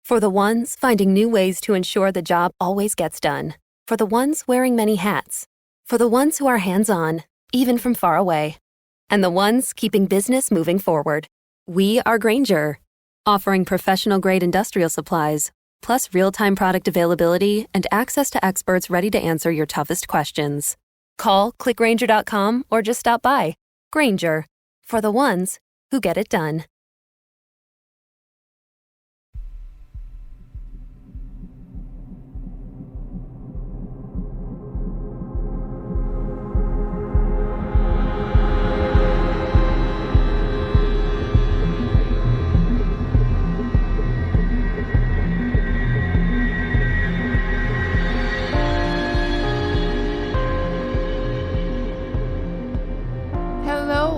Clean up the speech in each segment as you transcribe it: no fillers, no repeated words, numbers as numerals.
For the ones finding new ways to ensure the job always gets done. For the ones wearing many hats. For the ones who are hands-on, even from far away. And the ones keeping business moving forward. We are Grainger, offering professional-grade industrial supplies, plus real-time product availability and access to experts ready to answer your toughest questions. Call, click Grainger.com, or just stop by. Grainger, for the ones who get it done.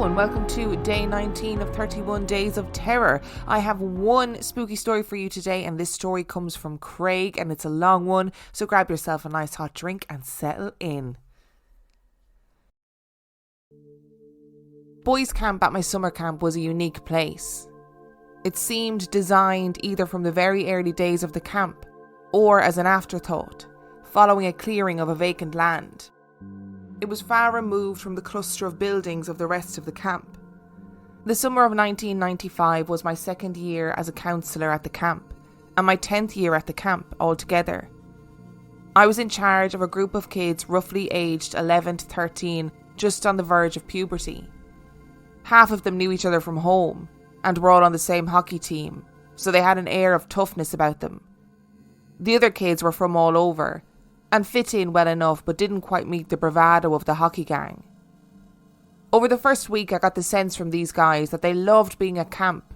And welcome to day 19 of 31 Days of Terror. I have one spooky story for you today, and this story comes from Craig, and it's a long one, so grab yourself a nice hot drink and settle in. Boys' camp at my summer camp was a unique place. It seemed designed either from the very early days of the camp or as an afterthought, following a clearing of a vacant land. It was far removed from the cluster of buildings of the rest of the camp. The summer of 1995 was my second year as a counsellor at the camp, and my 10th year at the camp altogether. I was in charge of a group of kids roughly aged 11 to 13, just on the verge of puberty. Half of them knew each other from home, and were all on the same hockey team, so they had an air of toughness about them. The other kids were from all over, and fit in well enough but didn't quite meet the bravado of the hockey gang. Over the first week I got the sense from these guys that they loved being at camp,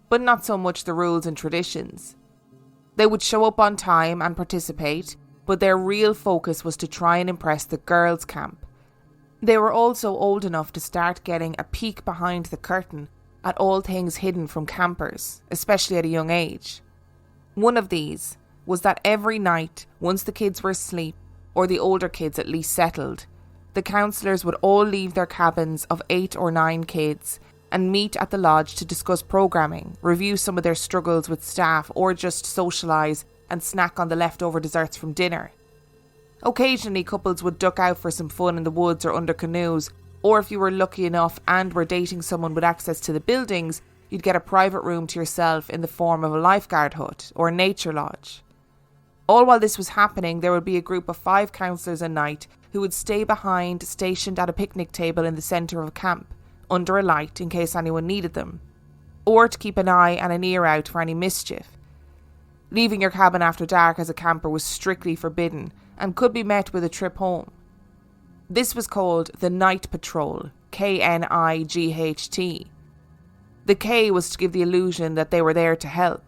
but not so much the rules and traditions. They would show up on time and participate, but their real focus was to try and impress the girls' camp. They were also old enough to start getting a peek behind the curtain at all things hidden from campers, especially at a young age. One of these was that every night, once the kids were asleep, or the older kids at least settled, the counsellors would all leave their cabins of 8 or 9 kids and meet at the lodge to discuss programming, review some of their struggles with staff, or just socialise and snack on the leftover desserts from dinner. Occasionally couples would duck out for some fun in the woods or under canoes, or if you were lucky enough and were dating someone with access to the buildings, you'd get a private room to yourself in the form of a lifeguard hut or a nature lodge. All while this was happening, there would be a group of 5 counsellors a night who would stay behind, stationed at a picnic table in the centre of camp, under a light in case anyone needed them, or to keep an eye and an ear out for any mischief. Leaving your cabin after dark as a camper was strictly forbidden and could be met with a trip home. This was called the Night Patrol, K-N-I-G-H-T. The K was to give the illusion that they were there to help,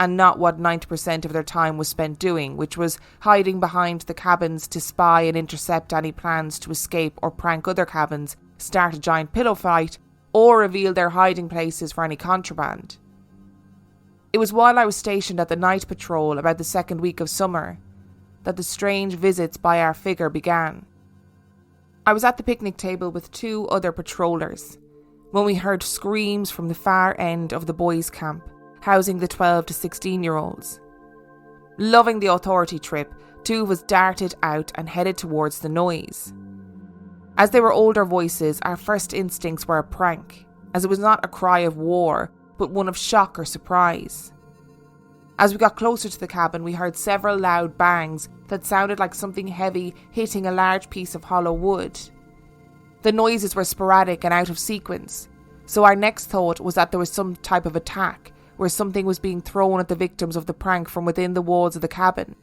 and not what 90% of their time was spent doing, which was hiding behind the cabins to spy and intercept any plans to escape or prank other cabins, start a giant pillow fight, or reveal their hiding places for any contraband. It was while I was stationed at the Night Patrol about the second week of summer that the strange visits by our figure began. I was at the picnic table with 2 other patrollers when we heard screams from the far end of the boys' camp, housing the 12 to 16-year-olds. Loving the authority trip, 2 of us darted out and headed towards the noise. As they were older voices, our first instincts were a prank, as it was not a cry of war, but one of shock or surprise. As we got closer to the cabin, we heard several loud bangs that sounded like something heavy hitting a large piece of hollow wood. The noises were sporadic and out of sequence, so our next thought was that there was some type of attack, where something was being thrown at the victims of the prank from within the walls of the cabin.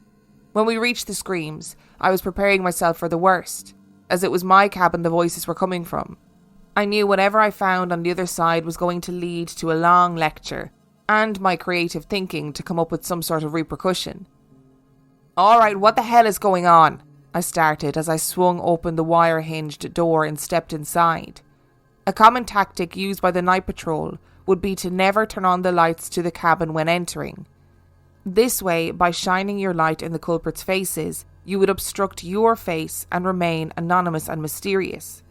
When we reached the screams, I was preparing myself for the worst, as it was my cabin the voices were coming from. I knew whatever I found on the other side was going to lead to a long lecture, and my creative thinking to come up with some sort of repercussion. "Alright, what the hell is going on?" I started as I swung open the wire-hinged door and stepped inside. A common tactic used by the Night Patrol would be to never turn on the lights to the cabin when entering. This way, by shining your light in the culprits' faces, you would obstruct your face and remain anonymous and mysterious.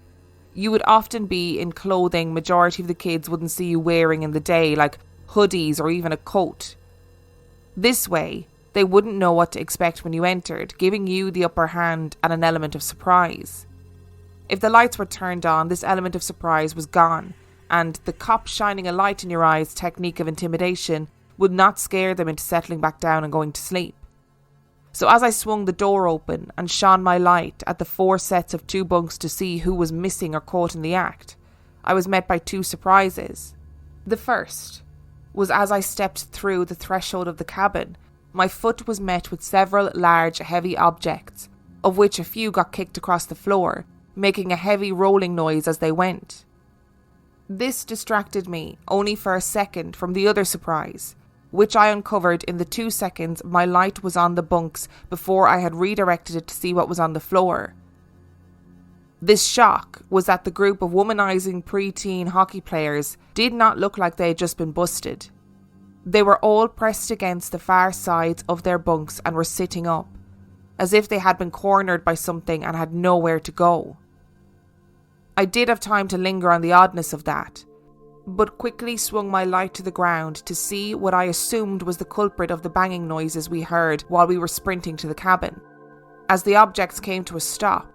You would often be in clothing majority of the kids wouldn't see you wearing in the day, like hoodies or even a coat. This way, they wouldn't know what to expect when you entered, giving you the upper hand and an element of surprise. If the lights were turned on, this element of surprise was gone, and the cop shining a light in your eyes technique of intimidation would not scare them into settling back down and going to sleep. So as I swung the door open and shone my light at the 4 sets of 2 bunks to see who was missing or caught in the act, I was met by 2 surprises. The first was as I stepped through the threshold of the cabin, my foot was met with several large, heavy objects, of which a few got kicked across the floor, making a heavy rolling noise as they went. This distracted me only for a second from the other surprise, which I uncovered in the 2 seconds my light was on the bunks before I had redirected it to see what was on the floor. This shock was that the group of womanizing preteen hockey players did not look like they had just been busted. They were all pressed against the far sides of their bunks and were sitting up, as if they had been cornered by something and had nowhere to go. I did have time to linger on the oddness of that, but quickly swung my light to the ground to see what I assumed was the culprit of the banging noises we heard while we were sprinting to the cabin. As the objects came to a stop,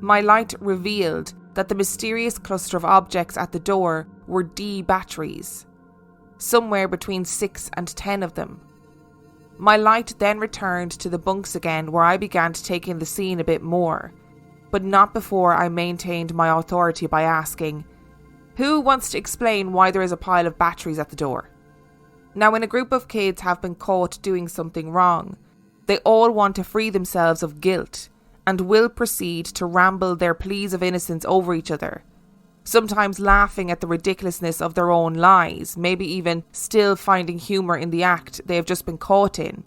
my light revealed that the mysterious cluster of objects at the door were D batteries, somewhere between 6 and 10 of them. My light then returned to the bunks again, where I began to take in the scene a bit more, but not before I maintained my authority by asking, "Who wants to explain why there is a pile of batteries at the door?" Now, when a group of kids have been caught doing something wrong, they all want to free themselves of guilt and will proceed to ramble their pleas of innocence over each other, sometimes laughing at the ridiculousness of their own lies, maybe even still finding humour in the act they have just been caught in.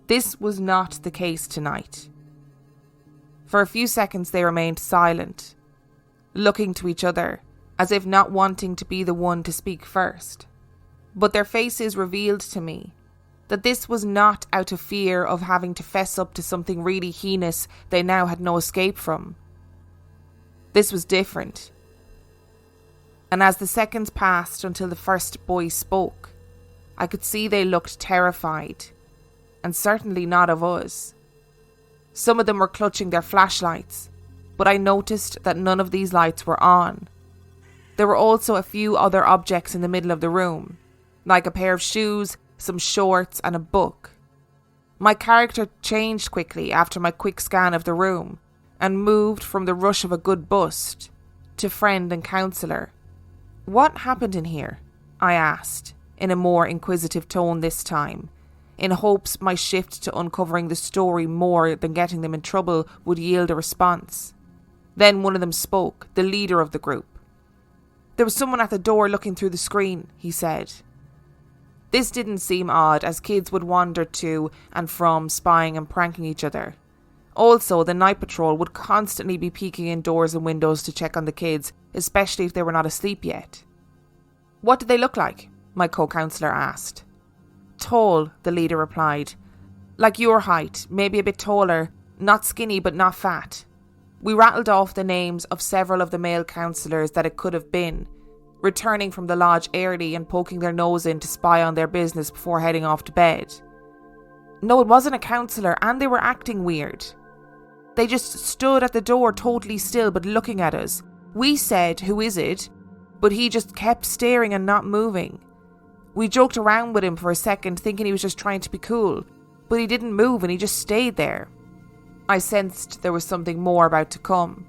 This was not the case tonight. For a few seconds they remained silent, looking to each other, as if not wanting to be the one to speak first. But their faces revealed to me that this was not out of fear of having to fess up to something really heinous they now had no escape from. This was different. And as the seconds passed until the first boy spoke, I could see they looked terrified, and certainly not of us. Some of them were clutching their flashlights, but I noticed that none of these lights were on. There were also a few other objects in the middle of the room, like a pair of shoes, some shorts, and a book. My character changed quickly after my quick scan of the room, and moved from the rush of a good bust to friend and counsellor. "What happened in here?" I asked, in a more inquisitive tone this time, in hopes my shift to uncovering the story more than getting them in trouble would yield a response. Then one of them spoke, the leader of the group. "There was someone at the door looking through the screen," he said. This didn't seem odd, as kids would wander to and from spying and pranking each other. Also, the night patrol would constantly be peeking in doors and windows to check on the kids, especially if they were not asleep yet. "What did they look like?" my co-counsellor asked. "Tall," the leader replied. "Like your height, maybe a bit taller, not skinny but not fat." We rattled off the names of several of the male counsellors that it could have been, returning from the lodge early and poking their nose in to spy on their business before heading off to bed. No, it wasn't a counsellor, and they were acting weird. They just stood at the door totally still but looking at us. We said, "Who is it?" but he just kept staring and not moving. We joked around with him for a second, thinking he was just trying to be cool, but he didn't move and he just stayed there. I sensed there was something more about to come.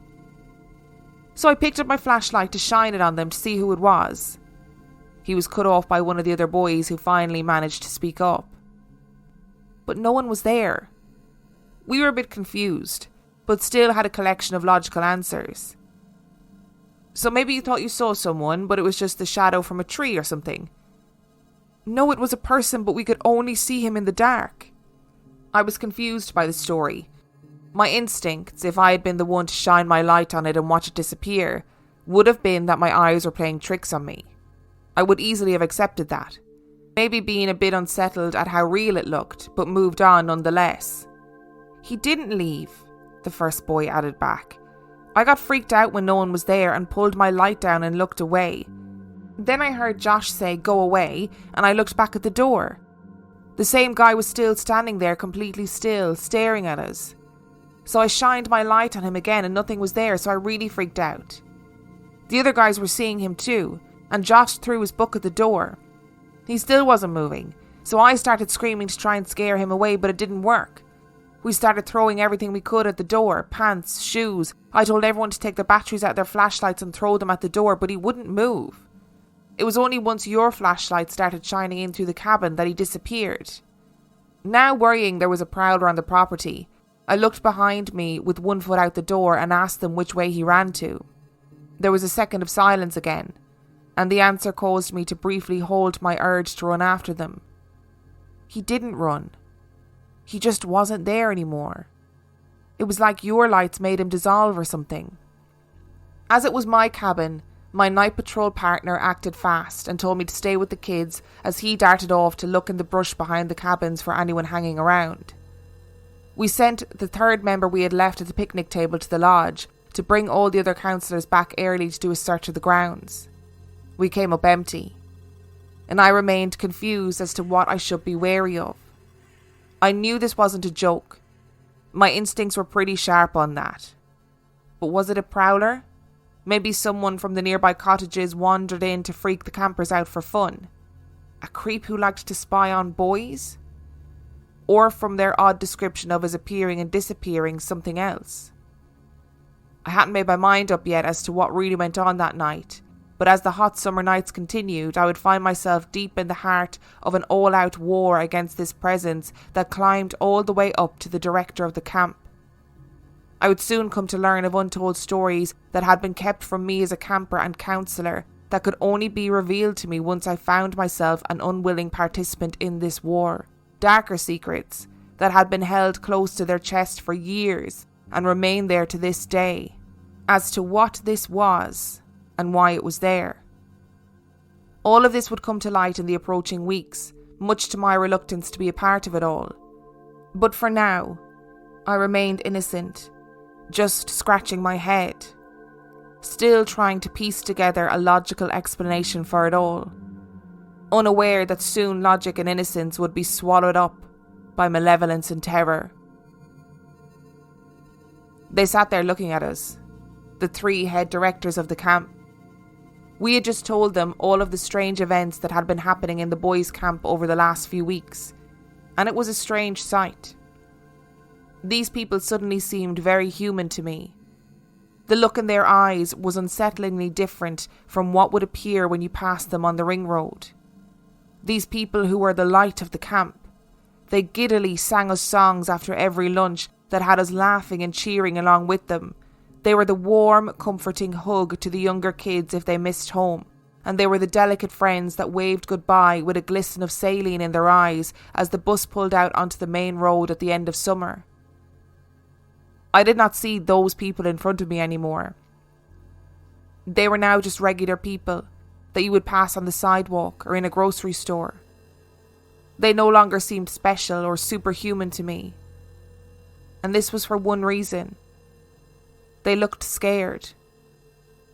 So I picked up my flashlight to shine it on them to see who it was. He was cut off by one of the other boys, who finally managed to speak up. But no one was there. We were a bit confused, but still had a collection of logical answers. "So maybe you thought you saw someone, but it was just the shadow from a tree or something." "No, it was a person, but we could only see him in the dark." I was confused by the story. My instincts, if I had been the one to shine my light on it and watch it disappear, would have been that my eyes were playing tricks on me. I would easily have accepted that, maybe being a bit unsettled at how real it looked, but moved on nonetheless. "He didn't leave," the first boy added back. "I got freaked out when no one was there and pulled my light down and looked away. Then I heard Josh say, 'Go away,' and I looked back at the door. The same guy was still standing there, completely still, staring at us. So I shined my light on him again and nothing was there, so I really freaked out. The other guys were seeing him too, and Josh threw his book at the door. He still wasn't moving, so I started screaming to try and scare him away, but it didn't work. We started throwing everything we could at the door, pants, shoes. I told everyone to take the batteries out of their flashlights and throw them at the door, but he wouldn't move. It was only once your flashlight started shining in through the cabin that he disappeared. Now worrying there was a prowler on the property, I looked behind me with one foot out the door and asked them which way he ran to. There was a second of silence again, and the answer caused me to briefly hold my urge to run after them. He didn't run. He just wasn't there anymore. It was like your lights made him dissolve or something. As it was my cabin, my night patrol partner acted fast and told me to stay with the kids as he darted off to look in the brush behind the cabins for anyone hanging around. We sent the third member we had left at the picnic table to the lodge to bring all the other counsellors back early to do a search of the grounds. We came up empty, and I remained confused as to what I should be wary of. I knew this wasn't a joke. My instincts were pretty sharp on that. But was it a prowler? Maybe someone from the nearby cottages wandered in to freak the campers out for fun. A creep who liked to spy on boys? Or from their odd description of his appearing and disappearing, something else? I hadn't made my mind up yet as to what really went on that night, but as the hot summer nights continued, I would find myself deep in the heart of an all-out war against this presence that climbed all the way up to the director of the camp. I would soon come to learn of untold stories that had been kept from me as a camper and counsellor that could only be revealed to me once I found myself an unwilling participant in this war. Darker secrets that had been held close to their chest for years and remain there to this day, as to what this was and why it was there. All of this would come to light in the approaching weeks, much to my reluctance to be a part of it all. But for now, I remained innocent, just scratching my head, still trying to piece together a logical explanation for it all, unaware that soon logic and innocence would be swallowed up by malevolence and terror. They sat there looking at us, the three head directors of the camp. We had just told them all of the strange events that had been happening in the boys' camp over the last few weeks, and it was a strange sight. These people suddenly seemed very human to me. The look in their eyes was unsettlingly different from what would appear when you passed them on the ring road. These people who were the light of the camp. They giddily sang us songs after every lunch that had us laughing and cheering along with them. They were the warm, comforting hug to the younger kids if they missed home, and they were the delicate friends that waved goodbye with a glisten of saline in their eyes as the bus pulled out onto the main road at the end of summer. I did not see those people in front of me anymore. They were now just regular people that you would pass on the sidewalk or in a grocery store. They no longer seemed special or superhuman to me. And this was for one reason. They looked scared.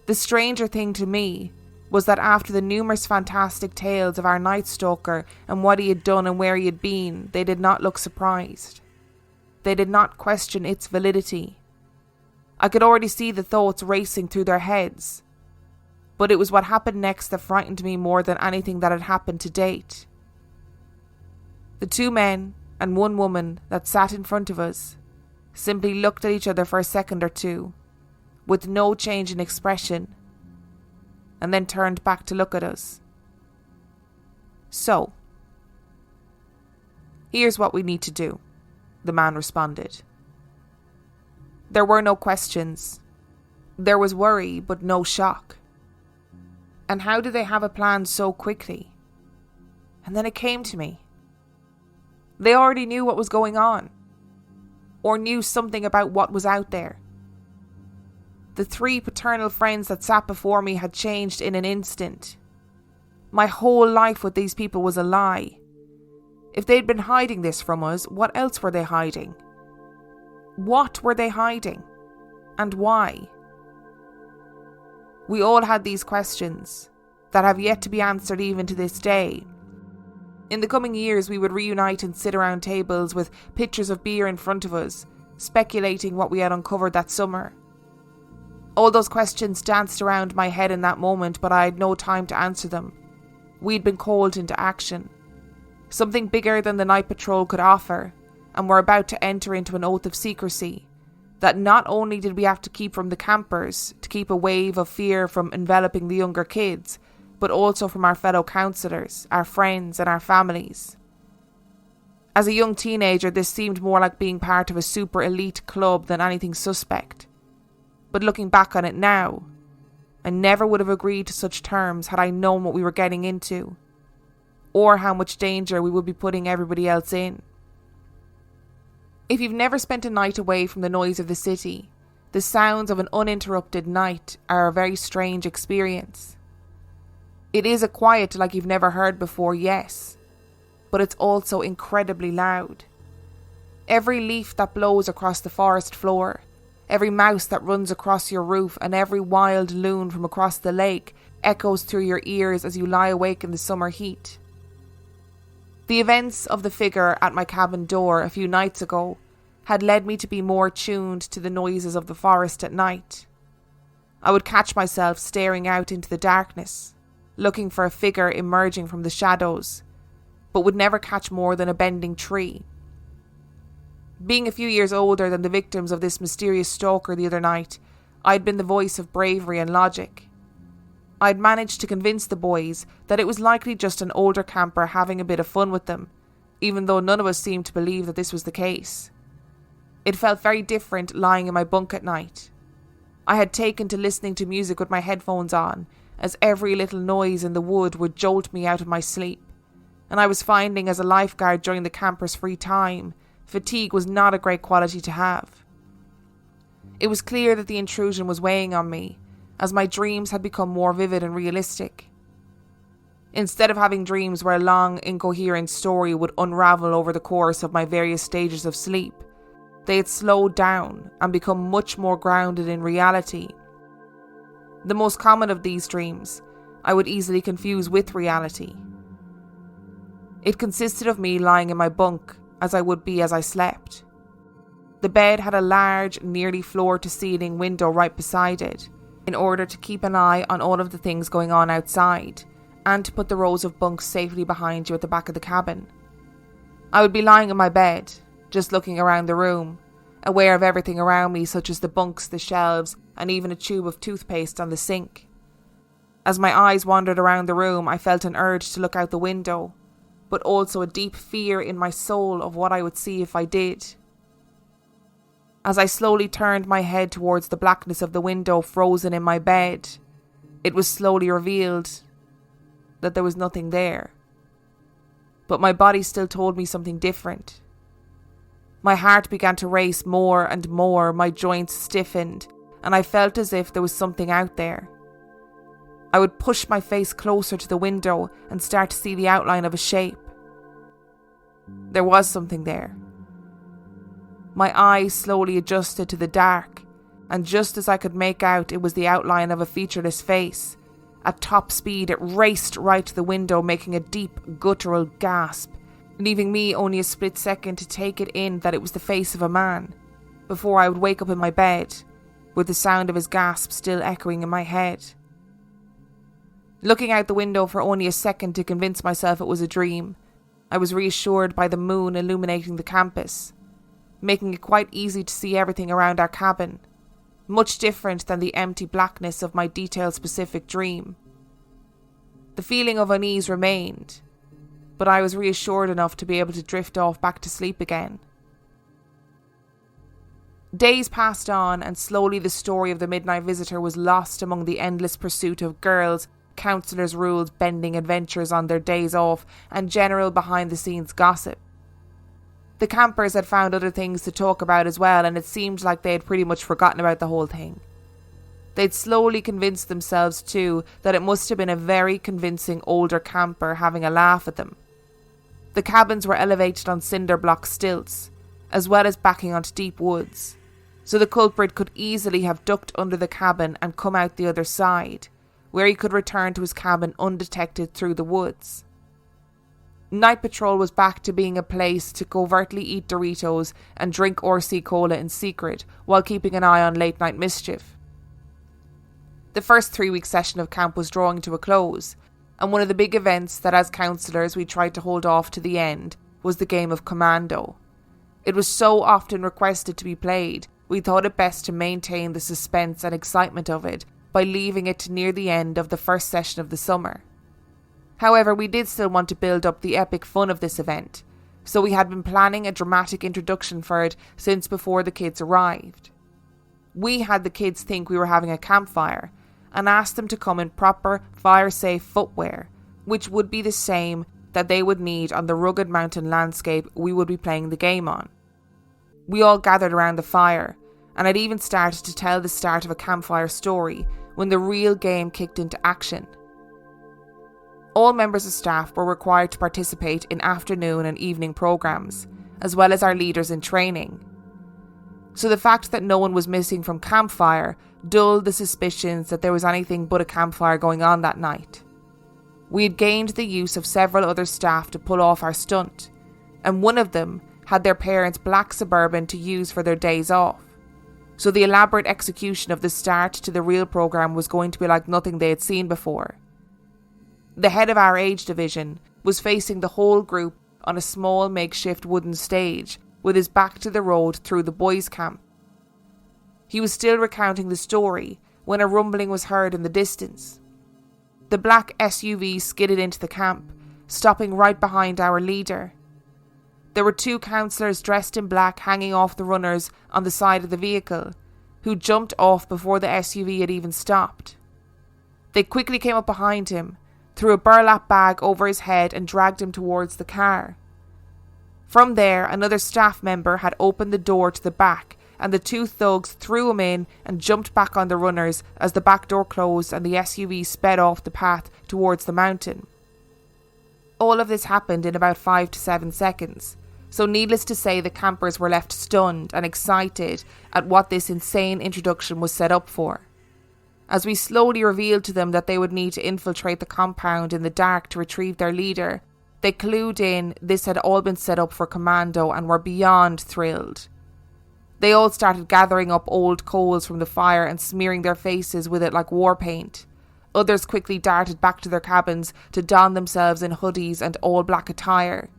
The stranger thing to me was that after the numerous fantastic tales of our Night Stalker and what he had done and where he had been, they did not look surprised. They did not question its validity. I could already see the thoughts racing through their heads. But it was what happened next that frightened me more than anything that had happened to date. The two men and one woman that sat in front of us simply looked at each other for a second or two, with no change in expression, and then turned back to look at us. So, here's what we need to do, the man responded. There were no questions. There was worry, but no shock. And how did they have a plan so quickly? And then it came to me. They already knew what was going on, or knew something about what was out there. The three paternal friends that sat before me had changed in an instant. My whole life with these people was a lie. If they'd been hiding this from us, what else were they hiding? What were they hiding? And why? We all had these questions that have yet to be answered even to this day. In the coming years, we would reunite and sit around tables with pitchers of beer in front of us, speculating what we had uncovered that summer. All those questions danced around my head in that moment, but I had no time to answer them. We'd been called into action. Something bigger than the night patrol could offer, and were about to enter into an oath of secrecy that not only did we have to keep from the campers to keep a wave of fear from enveloping the younger kids, but also from our fellow counsellors, our friends and our families. As a young teenager, this seemed more like being part of a super elite club than anything suspect. But looking back on it now, I never would have agreed to such terms had I known what we were getting into, or how much danger we would be putting everybody else in. If you've never spent a night away from the noise of the city, the sounds of an uninterrupted night are a very strange experience. It is a quiet like you've never heard before, yes, but it's also incredibly loud. Every leaf that blows across the forest floor, every mouse that runs across your roof, and every wild loon from across the lake echoes through your ears as you lie awake in the summer heat. The events of the figure at my cabin door a few nights ago had led me to be more tuned to the noises of the forest at night. I would catch myself staring out into the darkness, looking for a figure emerging from the shadows, but would never catch more than a bending tree. Being a few years older than the victims of this mysterious stalker the other night, I'd been the voice of bravery and logic. I'd managed to convince the boys that it was likely just an older camper having a bit of fun with them, even though none of us seemed to believe that this was the case. It felt very different lying in my bunk at night. I had taken to listening to music with my headphones on, as every little noise in the wood would jolt me out of my sleep, and I was finding as a lifeguard during the camper's free time, fatigue was not a great quality to have. It was clear that the intrusion was weighing on me, as my dreams had become more vivid and realistic. Instead of having dreams where a long, incoherent story would unravel over the course of my various stages of sleep, they had slowed down and become much more grounded in reality. The most common of these dreams I would easily confuse with reality. It consisted of me lying in my bunk as I would be as I slept. The bed had a large, nearly floor-to-ceiling window right beside it, in order to keep an eye on all of the things going on outside, and to put the rows of bunks safely behind you at the back of the cabin. I would be lying in my bed, just looking around the room, aware of everything around me, such as the bunks, the shelves, and even a tube of toothpaste on the sink. As my eyes wandered around the room, I felt an urge to look out the window, but also a deep fear in my soul of what I would see if I did. As I slowly turned my head towards the blackness of the window frozen in my bed, it was slowly revealed that there was nothing there. But my body still told me something different. My heart began to race more and more, my joints stiffened, and I felt as if there was something out there. I would push my face closer to the window and start to see the outline of a shape. There was something there. My eyes slowly adjusted to the dark, and just as I could make out it was the outline of a featureless face, at top speed it raced right to the window, making a deep, guttural gasp, leaving me only a split second to take it in that it was the face of a man, before I would wake up in my bed, with the sound of his gasp still echoing in my head. Looking out the window for only a second to convince myself it was a dream, I was reassured by the moon illuminating the campus, making it quite easy to see everything around our cabin, much different than the empty blackness of my detail-specific dream. The feeling of unease remained, but I was reassured enough to be able to drift off back to sleep again. Days passed on, and slowly the story of the midnight visitor was lost among the endless pursuit of girls, counsellors' rules, bending adventures on their days off, and general behind-the-scenes gossip. The campers had found other things to talk about as well, and it seemed like they had pretty much forgotten about the whole thing. They'd slowly convinced themselves too that it must have been a very convincing older camper having a laugh at them. The cabins were elevated on cinder block stilts, as well as backing onto deep woods, so the culprit could easily have ducked under the cabin and come out the other side, where he could return to his cabin undetected through the woods. Night Patrol was back to being a place to covertly eat Doritos and drink RC Cola in secret while keeping an eye on late night mischief. The first 3-week session of camp was drawing to a close, and one of the big events that as counsellors we tried to hold off to the end was the game of Commando. It was so often requested to be played, we thought it best to maintain the suspense and excitement of it by leaving it to near the end of the first session of the summer. However, we did still want to build up the epic fun of this event, so we had been planning a dramatic introduction for it since before the kids arrived. We had the kids think we were having a campfire and asked them to come in proper fire-safe footwear, which would be the same that they would need on the rugged mountain landscape we would be playing the game on. We all gathered around the fire, and I'd even started to tell the start of a campfire story when the real game kicked into action. All members of staff were required to participate in afternoon and evening programs, as well as our leaders in training. So the fact that no one was missing from campfire dulled the suspicions that there was anything but a campfire going on that night. We had gained the use of several other staff to pull off our stunt, and one of them had their parents' black Suburban to use for their days off. So the elaborate execution of the start to the real programme was going to be like nothing they had seen before. The head of our age division was facing the whole group on a small makeshift wooden stage with his back to the road through the boys' camp. He was still recounting the story when a rumbling was heard in the distance. The black SUV skidded into the camp, stopping right behind our leader. There were 2 counsellors dressed in black hanging off the runners on the side of the vehicle, who jumped off before the SUV had even stopped. They quickly came up behind him, threw a burlap bag over his head and dragged him towards the car. From there, another staff member had opened the door to the back, and the 2 thugs threw him in and jumped back on the runners as the back door closed and the SUV sped off the path towards the mountain. All of this happened in about 5 to 7 seconds, so needless to say the campers were left stunned and excited at what this insane introduction was set up for. As we slowly revealed to them that they would need to infiltrate the compound in the dark to retrieve their leader, they clued in this had all been set up for Commando and were beyond thrilled. They all started gathering up old coals from the fire and smearing their faces with it like war paint. Others quickly darted back to their cabins to don themselves in hoodies and all-black attire.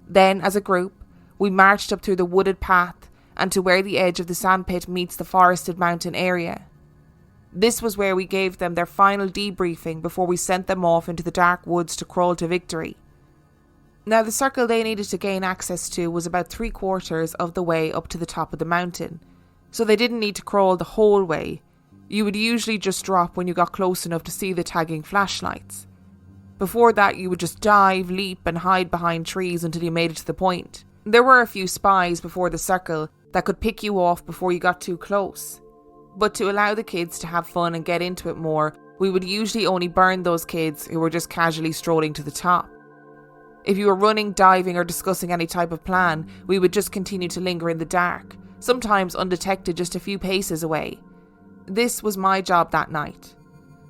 Then, as a group, we marched up through the wooded path and to where the edge of the sandpit meets the forested mountain area. This was where we gave them their final debriefing before we sent them off into the dark woods to crawl to victory. Now, the circle they needed to gain access to was about 3/4 of the way up to the top of the mountain, so they didn't need to crawl the whole way. You would usually just drop when you got close enough to see the tagging flashlights. Before that, you would just dive, leap and hide behind trees until you made it to the point. There were a few spies before the circle that could pick you off before you got too close. But to allow the kids to have fun and get into it more, we would usually only burn those kids who were just casually strolling to the top. If you were running, diving or discussing any type of plan, we would just continue to linger in the dark, sometimes undetected just a few paces away. This was my job that night.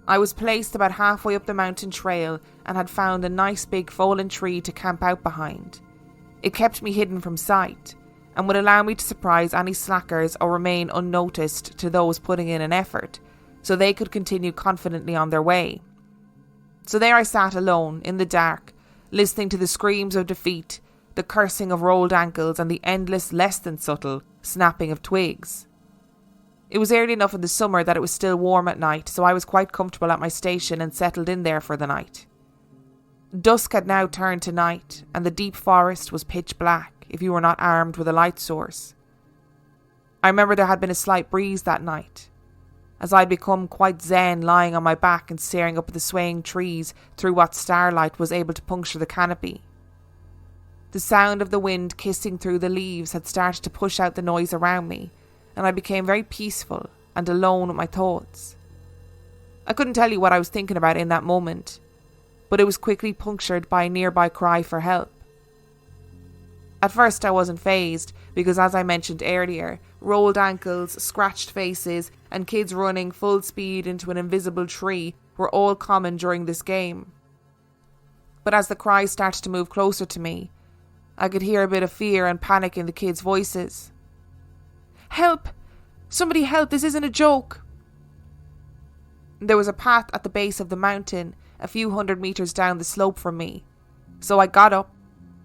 I was placed about halfway up the mountain trail and had found a nice big fallen tree to camp out behind. It kept me hidden from sight and would allow me to surprise any slackers or remain unnoticed to those putting in an effort, so they could continue confidently on their way. So there I sat alone, in the dark, listening to the screams of defeat, the cursing of rolled ankles and the endless, less than subtle, snapping of twigs. It was early enough in the summer that it was still warm at night, so I was quite comfortable at my station and settled in there for the night. Dusk had now turned to night, and the deep forest was pitch black if you were not armed with a light source. I remember there had been a slight breeze that night, as I'd become quite zen lying on my back and staring up at the swaying trees through what starlight was able to puncture the canopy. The sound of the wind kissing through the leaves had started to push out the noise around me, and I became very peaceful and alone with my thoughts. I couldn't tell you what I was thinking about in that moment, but it was quickly punctured by a nearby cry for help. At first I wasn't fazed because, as I mentioned earlier, rolled ankles, scratched faces and kids running full speed into an invisible tree were all common during this game. But as the cries started to move closer to me, I could hear a bit of fear and panic in the kids' voices. "Help! Somebody help, this isn't a joke!" There was a path at the base of the mountain a few 100 meters down the slope from me, so I got up,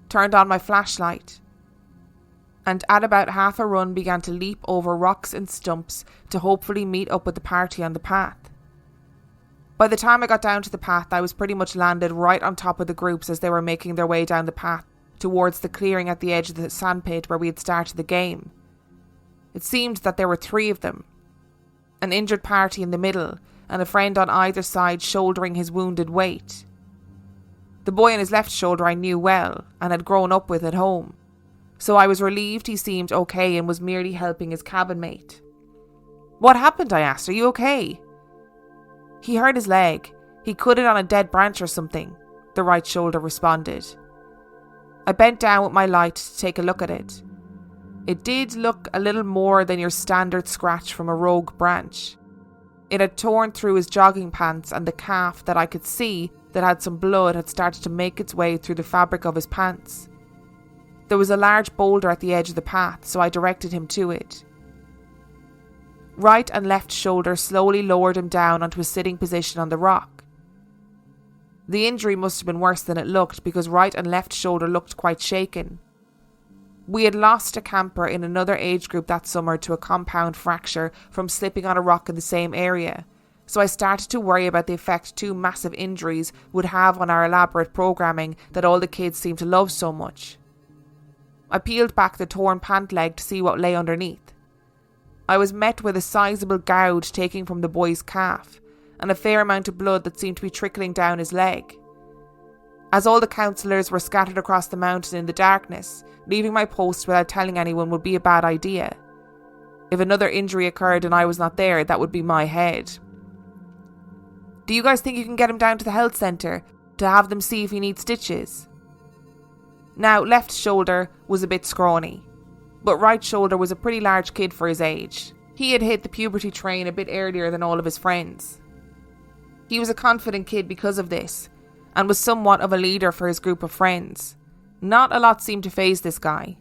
turned on my flashlight, and at about half a run began to leap over rocks and stumps to hopefully meet up with the party on the path. By the time I got down to the path, I was pretty much landed right on top of the groups as they were making their way down the path towards the clearing at the edge of the sandpit where we had started the game. It seemed that there were 3 of them, an injured party in the middle and a friend on either side shouldering his wounded weight. The boy on his left shoulder I knew well and had grown up with at home, so I was relieved he seemed okay and was merely helping his cabin mate. "What happened?" I asked. "Are you okay?" "He hurt his leg. He cut it on a dead branch or something," the right shoulder responded. I bent down with my light to take a look at it. It did look a little more than your standard scratch from a rogue branch. It had torn through his jogging pants, and the calf that I could see that had some blood had started to make its way through the fabric of his pants. There was a large boulder at the edge of the path, so I directed him to it. Right and left shoulder slowly lowered him down onto a sitting position on the rock. The injury must have been worse than it looked, because right and left shoulder looked quite shaken. We had lost a camper in another age group that summer to a compound fracture from slipping on a rock in the same area, so I started to worry about the effect 2 massive injuries would have on our elaborate programming that all the kids seemed to love so much. I peeled back the torn pant leg to see what lay underneath. I was met with a sizable gouge taking from the boy's calf, and a fair amount of blood that seemed to be trickling down his leg. As all the counsellors were scattered across the mountain in the darkness, leaving my post without telling anyone would be a bad idea. If another injury occurred and I was not there, that would be my head. "Do you guys think you can get him down to the health centre to have them see if he needs stitches?" Now, left shoulder was a bit scrawny, but right shoulder was a pretty large kid for his age. He had hit the puberty train a bit earlier than all of his friends. He was a confident kid because of this, and was somewhat of a leader for his group of friends. Not a lot seemed to faze this guy.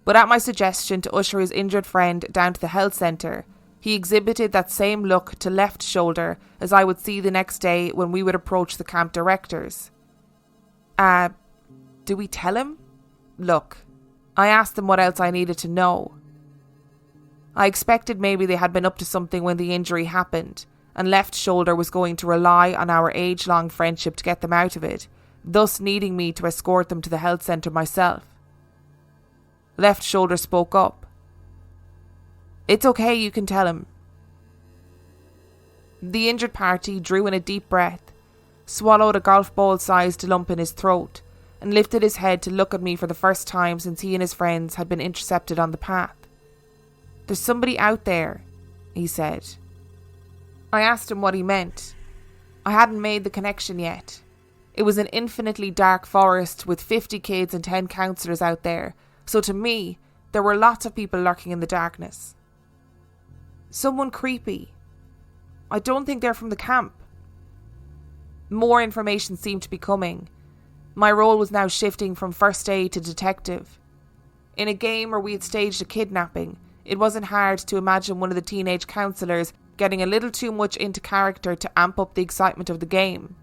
But at my suggestion to usher his injured friend down to the health centre, he exhibited that same look to left shoulder as I would see the next day when we would approach the camp directors. Do we tell him? Look, I asked them what else I needed to know. I expected maybe they had been up to something when the injury happened, and left shoulder was going to rely on our age-long friendship to get them out of it, thus needing me to escort them to the health centre myself. Left shoulder spoke up. "It's okay, you can tell him." The injured party drew in a deep breath, swallowed a golf ball-sized lump in his throat, and lifted his head to look at me for the first time since he and his friends had been intercepted on the path. "There's somebody out there," he said. I asked him what he meant. I hadn't made the connection yet. It was an infinitely dark forest with 50 kids and 10 counsellors out there, so to me, there were lots of people lurking in the darkness. "Someone creepy. I don't think they're from the camp." More information seemed to be coming. My role was now shifting from first aid to detective. In a game where we had staged a kidnapping, it wasn't hard to imagine one of the teenage counsellors getting a little too much into character to amp up the excitement of the game.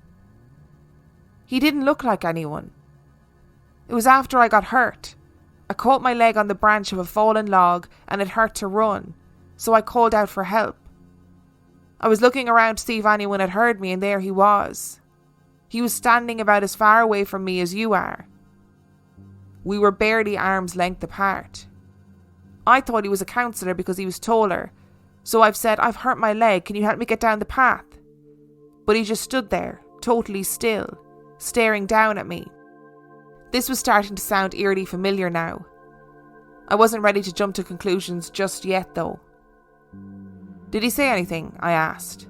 He didn't look like anyone. It was after I got hurt. I caught my leg on the branch of a fallen log and it hurt to run, so I called out for help. I was looking around to see if anyone had heard me, and there he was. He was standing about as far away from me as you are. We were barely arm's length apart. I thought he was a counsellor because he was taller, so I've said, "I've hurt my leg, can you help me get down the path?" But he just stood there, totally still, staring down at me. This was starting to sound eerily familiar now. I wasn't ready to jump to conclusions just yet, though. "Did he say anything?" I asked.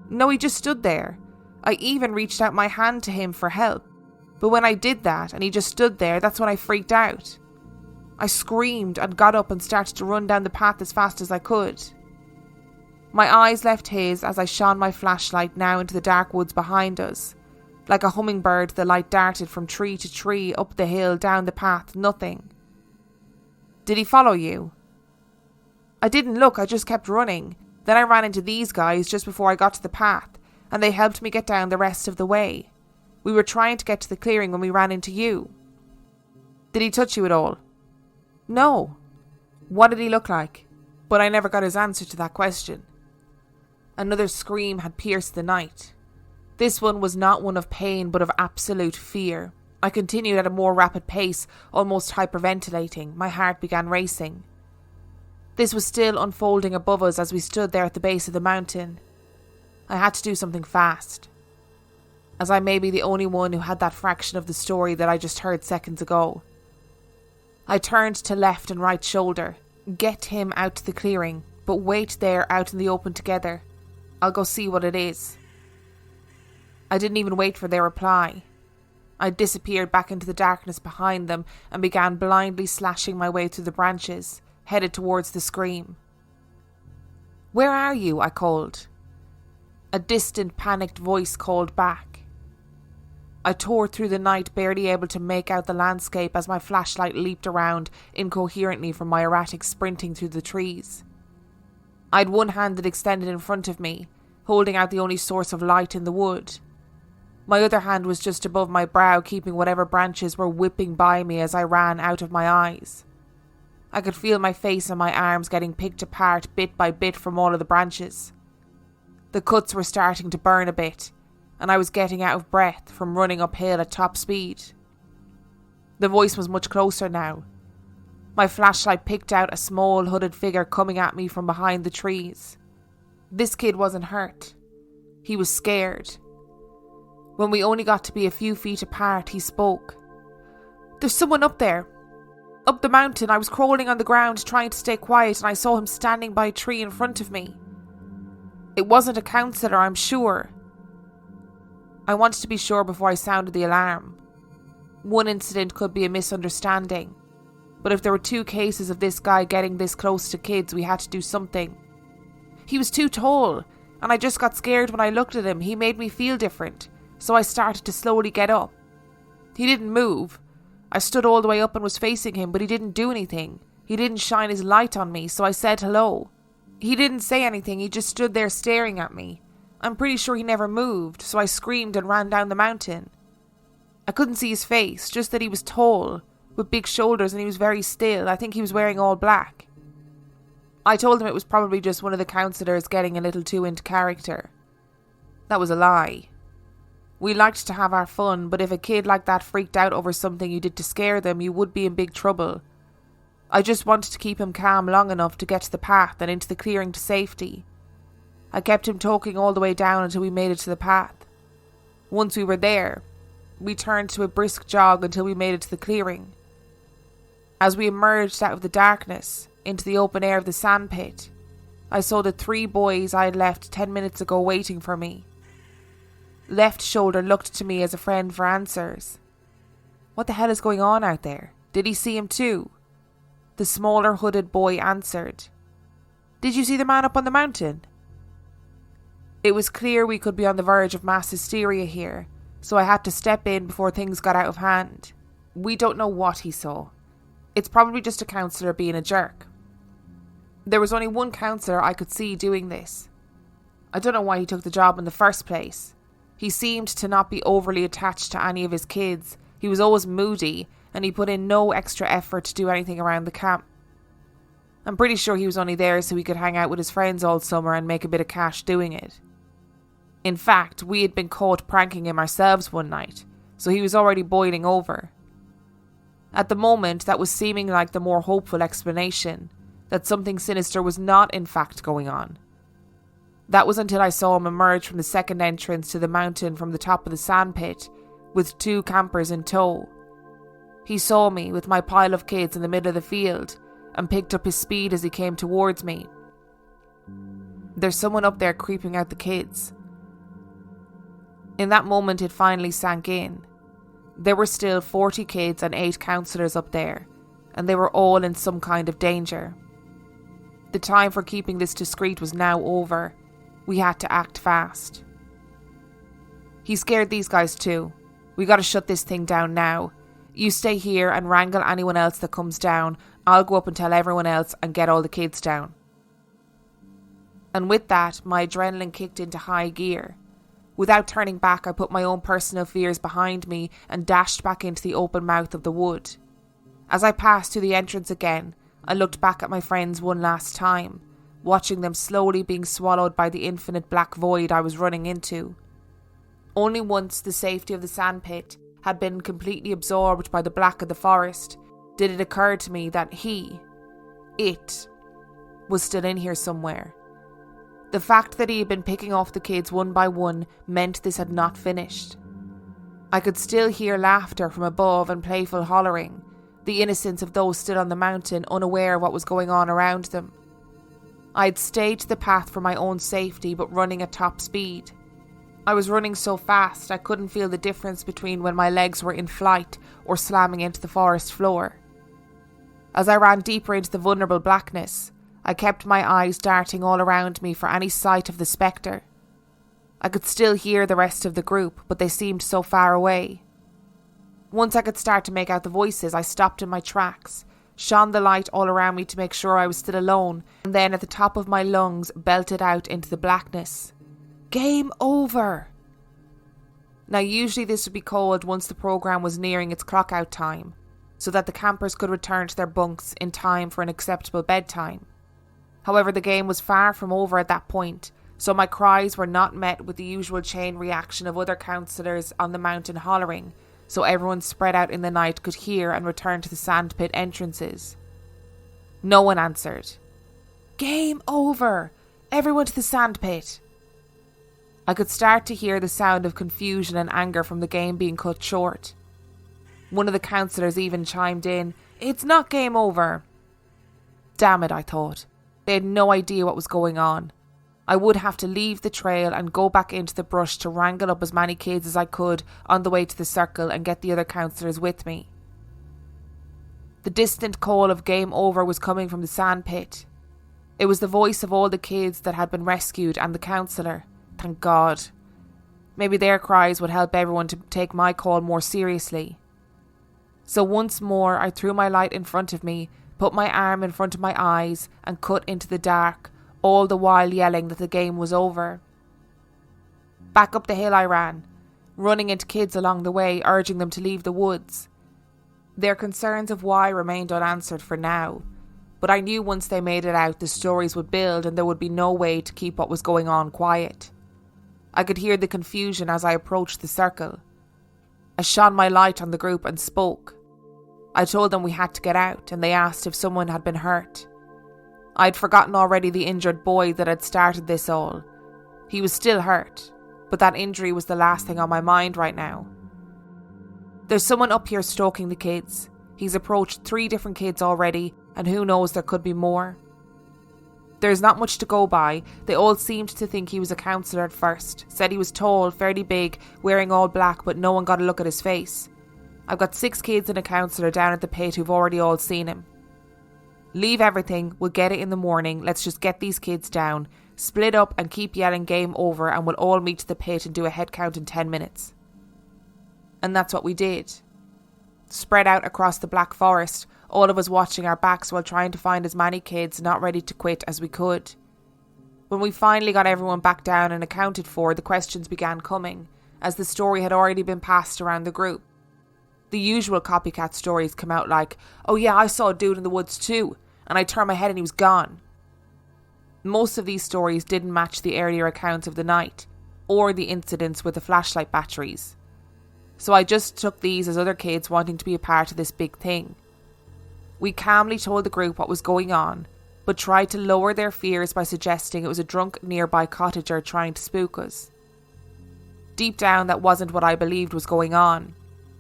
"No, he just stood there. I even reached out my hand to him for help. But when I did that and he just stood there, that's when I freaked out. I screamed and got up and started to run down the path as fast as I could." My eyes left his as I shone my flashlight now into the dark woods behind us. Like a hummingbird, the light darted from tree to tree, up the hill, down the path, nothing. Did he follow you? I didn't look, I just kept running. Then I ran into these guys just before I got to the path, and they helped me get down the rest of the way. We were trying to get to the clearing when we ran into you. Did he touch you at all? No. What did he look like? But I never got his answer to that question. Another scream had pierced the night. This one was not one of pain, but of absolute fear. I continued at a more rapid pace, almost hyperventilating. My heart began racing. This was still unfolding above us as we stood there at the base of the mountain. I had to do something fast, as I may be the only one who had that fraction of the story that I just heard seconds ago. I turned to left and right shoulder. Get him out to the clearing, but wait there out in the open together. I'll go see what it is. I didn't even wait for their reply. I disappeared back into the darkness behind them and began blindly slashing my way through the branches, headed towards the scream. Where are you? I called. A distant, panicked voice called back. I tore through the night, barely able to make out the landscape as my flashlight leaped around incoherently from my erratic sprinting through the trees. I had one hand that extended in front of me, holding out the only source of light in the wood. My other hand was just above my brow, keeping whatever branches were whipping by me as I ran out of my eyes. I could feel my face and my arms getting picked apart bit by bit from all of the branches. The cuts were starting to burn a bit, and I was getting out of breath from running uphill at top speed. The voice was much closer now. My flashlight picked out a small hooded figure coming at me from behind the trees. This kid wasn't hurt. He was scared. When we only got to be a few feet apart, he spoke. There's someone up there. Up the mountain. I was crawling on the ground trying to stay quiet and I saw him standing by a tree in front of me. It wasn't a counsellor, I'm sure. I wanted to be sure before I sounded the alarm. One incident could be a misunderstanding, but if there were two cases of this guy getting this close to kids, we had to do something. He was too tall, and I just got scared when I looked at him. He made me feel different, so I started to slowly get up. He didn't move. I stood all the way up and was facing him, but he didn't do anything. He didn't shine his light on me, so I said hello. He didn't say anything, he just stood there staring at me. I'm pretty sure he never moved, so I screamed and ran down the mountain. I couldn't see his face, just that he was tall, with big shoulders, and he was very still. I think he was wearing all black. I told him it was probably just one of the counsellors getting a little too into character. That was a lie. We liked to have our fun, but if a kid like that freaked out over something you did to scare them, you would be in big trouble. I just wanted to keep him calm long enough to get to the path and into the clearing to safety. I kept him talking all the way down until we made it to the path. Once we were there, we turned to a brisk jog until we made it to the clearing. As we emerged out of the darkness into the open air of the sandpit, I saw the 3 boys I had left 10 minutes ago waiting for me. Left shoulder looked to me as a friend for answers. What the hell is going on out there? Did he see him too? The smaller hooded boy answered. Did you see the man up on the mountain? It was clear we could be on the verge of mass hysteria here, so I had to step in before things got out of hand. We don't know what he saw. It's probably just a counsellor being a jerk. There was only one counsellor I could see doing this. I don't know why he took the job in the first place. He seemed to not be overly attached to any of his kids. He was always moody, and he put in no extra effort to do anything around the camp. I'm pretty sure he was only there so he could hang out with his friends all summer and make a bit of cash doing it. In fact, we had been caught pranking him ourselves one night, so he was already boiling over. At the moment, that was seeming like the more hopeful explanation, that something sinister was not in fact going on. That was until I saw him emerge from the second entrance to the mountain from the top of the sandpit, with 2 campers in tow. He saw me with my pile of kids in the middle of the field, and picked up his speed as he came towards me. There's someone up there creeping out the kids. In that moment it finally sank in. There were still 40 kids and 8 counsellors up there, and they were all in some kind of danger. The time for keeping this discreet was now over. We had to act fast. He scared these guys too. We gotta shut this thing down now. You stay here and wrangle anyone else that comes down. I'll go up and tell everyone else and get all the kids down." And with that, my adrenaline kicked into high gear. Without turning back, I put my own personal fears behind me and dashed back into the open mouth of the wood. As I passed through the entrance again, I looked back at my friends one last time, watching them slowly being swallowed by the infinite black void I was running into. Only once the safety of the sandpit had been completely absorbed by the black of the forest did it occur to me that it was still in here somewhere. The fact that he had been picking off the kids one by one meant this had not finished. I could still hear laughter from above and playful hollering, the innocence of those still on the mountain, unaware of what was going on around them. I had stayed to the path for my own safety, but running at top speed. I was running so fast I couldn't feel the difference between when my legs were in flight or slamming into the forest floor. As I ran deeper into the vulnerable blackness, I kept my eyes darting all around me for any sight of the spectre. I could still hear the rest of the group, but they seemed so far away. Once I could start to make out the voices, I stopped in my tracks, shone the light all around me to make sure I was still alone, and then at the top of my lungs belted out into the blackness. "Game over!" Now usually this would be called once the programme was nearing its clock out time, so that the campers could return to their bunks in time for an acceptable bedtime. However, the game was far from over at that point, so my cries were not met with the usual chain reaction of other counsellors on the mountain hollering, so everyone spread out in the night could hear and return to the sandpit entrances. No one answered. "Game over! Everyone to the sandpit!" I could start to hear the sound of confusion and anger from the game being cut short. One of the counsellors even chimed in, "It's not game over." Damn it, I thought. They had no idea what was going on. I would have to leave the trail and go back into the brush to wrangle up as many kids as I could on the way to the circle and get the other counsellors with me. The distant call of game over was coming from the sandpit. It was the voice of all the kids that had been rescued and the counsellor. Thank God. Maybe their cries would help everyone to take my call more seriously. So once more I threw my light in front of me, put my arm in front of my eyes and cut into the dark, all the while yelling that the game was over. Back up the hill I ran, running into kids along the way, urging them to leave the woods. Their concerns of why remained unanswered for now, but I knew once they made it out the stories would build and there would be no way to keep what was going on quiet. I could hear the confusion as I approached the circle. I shone my light on the group and spoke. I told them we had to get out, and they asked if someone had been hurt. I'd forgotten already the injured boy that had started this all. He was still hurt, but that injury was the last thing on my mind right now. "There's someone up here stalking the kids. He's approached 3 different kids already, and who knows, there could be more. There's not much to go by. They all seemed to think he was a counsellor at first. Said he was tall, fairly big, wearing all black, but no one got a look at his face. I've got 6 kids and a counsellor down at the pit who've already all seen him. Leave everything, we'll get it in the morning, let's just get these kids down, split up and keep yelling game over, and we'll all meet to the pit and do a head count in 10 minutes. And that's what we did. Spread out across the black forest, all of us watching our backs while trying to find as many kids not ready to quit as we could. When we finally got everyone back down and accounted for, the questions began coming, as the story had already been passed around the group. The usual copycat stories come out like, "Oh yeah, I saw a dude in the woods too, and I turned my head and he was gone." Most of these stories didn't match the earlier accounts of the night, or the incidents with the flashlight batteries. So I just took these as other kids wanting to be a part of this big thing. We calmly told the group what was going on, but tried to lower their fears by suggesting it was a drunk nearby cottager trying to spook us. Deep down, that wasn't what I believed was going on,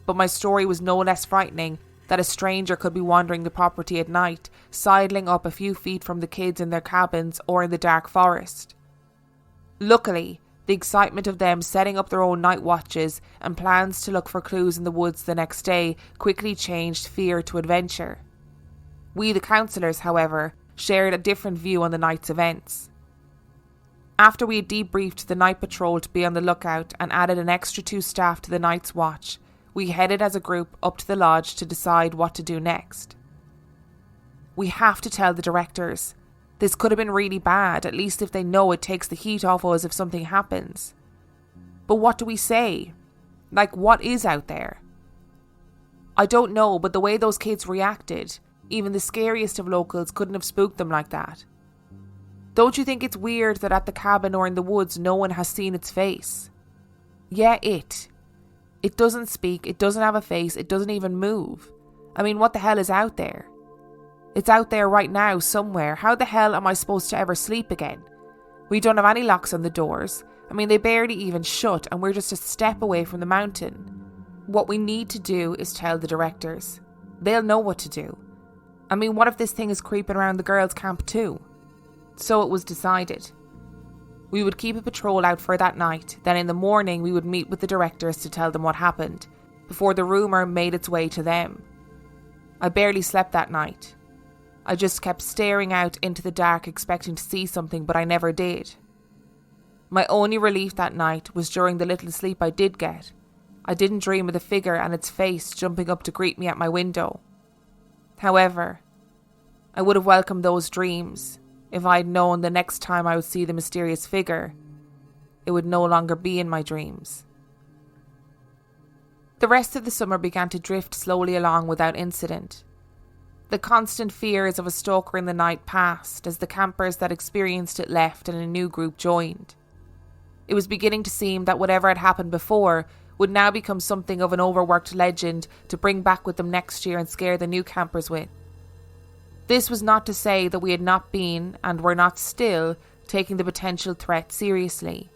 but my story was no less frightening that a stranger could be wandering the property at night, sidling up a few feet from the kids in their cabins or in the dark forest. Luckily, the excitement of them setting up their own night watches and plans to look for clues in the woods the next day quickly changed fear to adventure. We, the counsellors, however, shared a different view on the night's events. After we had debriefed the night patrol to be on the lookout and added an extra 2 staff to the night's watch, we headed as a group up to the lodge to decide what to do next. We have to tell the directors. This could have been really bad, at least if they know it takes the heat off us if something happens. But what do we say? Like, what is out there? I don't know, but the way those kids reacted, even the scariest of locals couldn't have spooked them like that. Don't you think it's weird that at the cabin or in the woods no one has seen its face? Yeah, it. It doesn't speak, it doesn't have a face, it doesn't even move. I mean, what the hell is out there? It's out there right now somewhere. How the hell am I supposed to ever sleep again? We don't have any locks on the doors. I mean, they barely even shut and we're just a step away from the mountain. What we need to do is tell the directors. They'll know what to do. I mean, what if this thing is creeping around the girls' camp too? So it was decided. We would keep a patrol out for that night, then in the morning we would meet with the directors to tell them what happened, before the rumour made its way to them. I barely slept that night. I just kept staring out into the dark expecting to see something, but I never did. My only relief that night was during the little sleep I did get. I didn't dream of the figure and its face jumping up to greet me at my window. However, I would have welcomed those dreams if I had known the next time I would see the mysterious figure, it would no longer be in my dreams. The rest of the summer began to drift slowly along without incident. The constant fears of a stalker in the night passed as the campers that experienced it left and a new group joined. It was beginning to seem that whatever had happened before would now become something of an overworked legend to bring back with them next year and scare the new campers with. This was not to say that we had not been, and were not still, taking the potential threat seriously.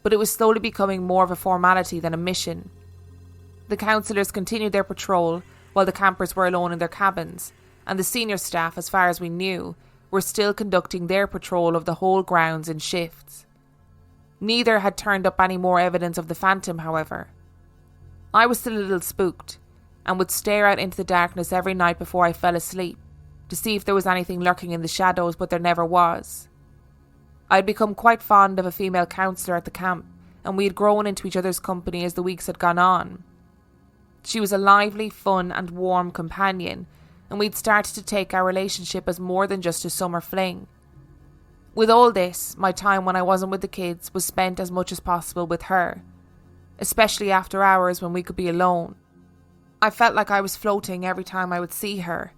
But it was slowly becoming more of a formality than a mission. The counsellors continued their patrol, while the campers were alone in their cabins, and the senior staff, as far as we knew, were still conducting their patrol of the whole grounds in shifts. Neither had turned up any more evidence of the phantom, however. I was still a little spooked, and would stare out into the darkness every night before I fell asleep, to see if there was anything lurking in the shadows, but there never was. I had become quite fond of a female counsellor at the camp, and we had grown into each other's company as the weeks had gone on. She was a lively, fun and warm companion, and we'd started to take our relationship as more than just a summer fling. With all this, my time when I wasn't with the kids was spent as much as possible with her, especially after hours when we could be alone. I felt like I was floating every time I would see her,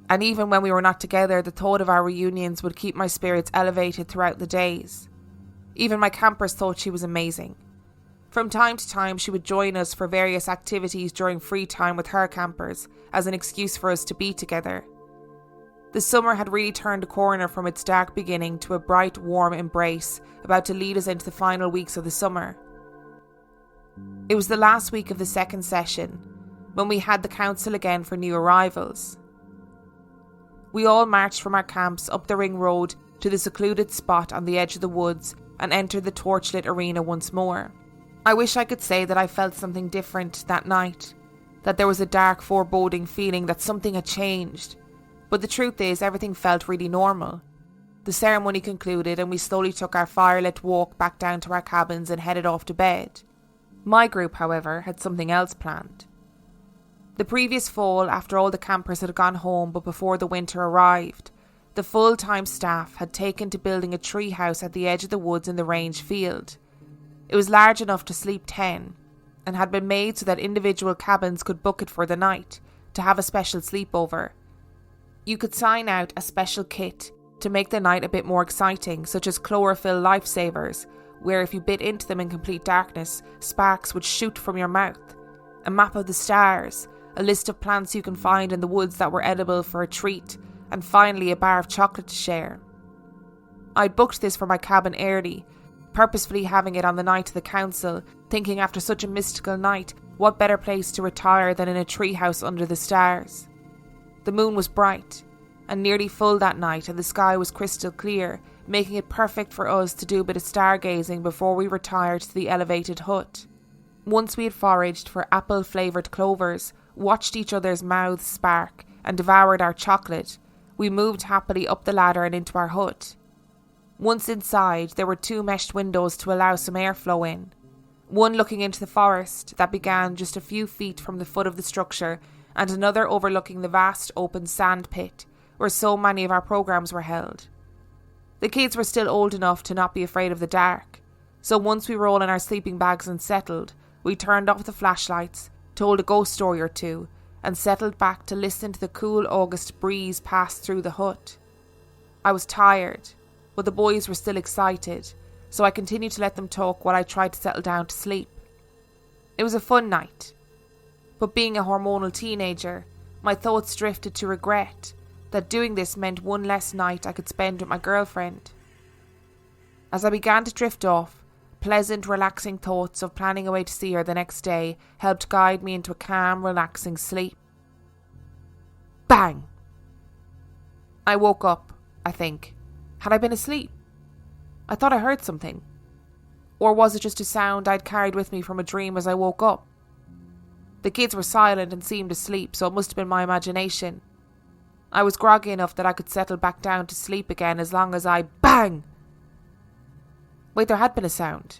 and even when we were not together, the thought of our reunions would keep my spirits elevated throughout the days. Even my campers thought she was amazing. From time to time, she would join us for various activities during free time with her campers, as an excuse for us to be together. The summer had really turned a corner from its dark beginning to a bright, warm embrace, about to lead us into the final weeks of the summer. It was the last week of the second session, when we had the council again for new arrivals. We all marched from our camps up the ring road to the secluded spot on the edge of the woods and entered the torchlit arena once more. I wish I could say that I felt something different that night, that there was a dark, foreboding feeling that something had changed, but the truth is everything felt really normal. The ceremony concluded and we slowly took our firelit walk back down to our cabins and headed off to bed. My group, however, had something else planned. The previous fall, after all the campers had gone home but before the winter arrived, the full-time staff had taken to building a tree house at the edge of the woods in the range field. It was large enough to sleep 10, and had been made so that individual cabins could book it for the night, to have a special sleepover. You could sign out a special kit to make the night a bit more exciting, such as chlorophyll lifesavers, where if you bit into them in complete darkness, sparks would shoot from your mouth, a map of the stars, a list of plants you can find in the woods that were edible for a treat, and finally a bar of chocolate to share. I'd booked this for my cabin early, purposefully having it on the night of the council, thinking after such a mystical night, what better place to retire than in a treehouse under the stars. The moon was bright, and nearly full that night, and the sky was crystal clear, making it perfect for us to do a bit of stargazing before we retired to the elevated hut. Once we had foraged for apple-flavoured clovers, watched each other's mouths spark, and devoured our chocolate, we moved happily up the ladder and into our hut. Once inside, there were 2 meshed windows to allow some airflow in. One looking into the forest that began just a few feet from the foot of the structure, and another overlooking the vast open sand pit where so many of our programs were held. The kids were still old enough to not be afraid of the dark, so once we were all in our sleeping bags and settled, we turned off the flashlights, told a ghost story or two, and settled back to listen to the cool August breeze pass through the hut. I was tired, but the boys were still excited, so I continued to let them talk while I tried to settle down to sleep. It was a fun night, but being a hormonal teenager, my thoughts drifted to regret that doing this meant one less night I could spend with my girlfriend. As I began to drift off, pleasant, relaxing thoughts of planning a way to see her the next day helped guide me into a calm, relaxing sleep. Bang! I woke up, I think. Had I been asleep? I thought I heard something. Or was it just a sound I'd carried with me from a dream as I woke up? The kids were silent and seemed asleep, so it must have been my imagination. I was groggy enough that I could settle back down to sleep again as long as I bang! Wait, there had been a sound.